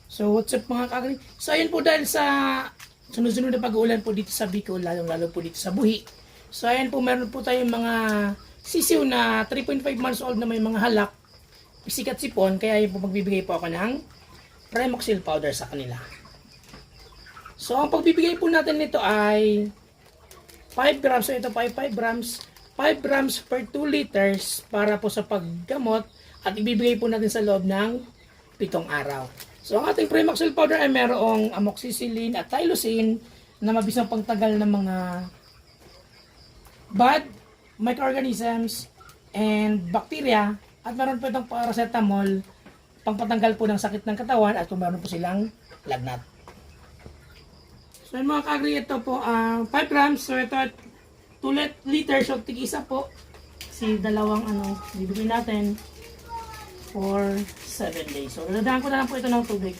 So what's up mga kakri? So ayun po dahil sa sunod-sunod na pag-uulan po dito sa Bicol, lalong-lalo po dito sa Buhi. So ayan po, meron po tayong mga sisiw na 3.5 months old na may mga halak, sikat sipon, kaya yun po magbibigay po ako ng Primoxil powder sa kanila. So ang pagbibigay po natin nito ay 5 grams, so ito po ay 5 grams, 5 grams per 2 liters para po sa paggamot at ibibigay po natin sa loob ng 7 araw. So ang ating Primoxil powder ay merong amoxicillin at tylosin na mabisang pangtagal ng mga bad microorganisms and bacteria, at meron po itong paracetamol pangpatanggal po ng sakit ng katawan at kung meron po silang lagnat. So yung mga kagri, ito po 5 grams, so ito 2 liters, so tig-isa po kasi dalawang bibigyan natin for 7 days. So dadaan ko na lang po ito ng tubig.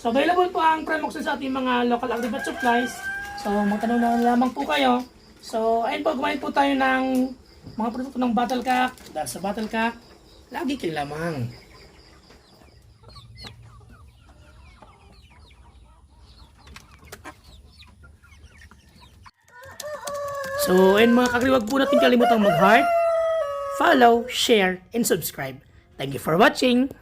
So available po ang Primoxil sa ating mga local agri-vet supplies. So magtanong na lamang po kayo. So ayun po, kumain po tayo ng mga produkto ng Battlecac. Dahil sa Battlecac, lagi kilamang. So ayun mga kakri, wag po natin kalimutang mag-heart, follow, share, and subscribe. Thank you for watching!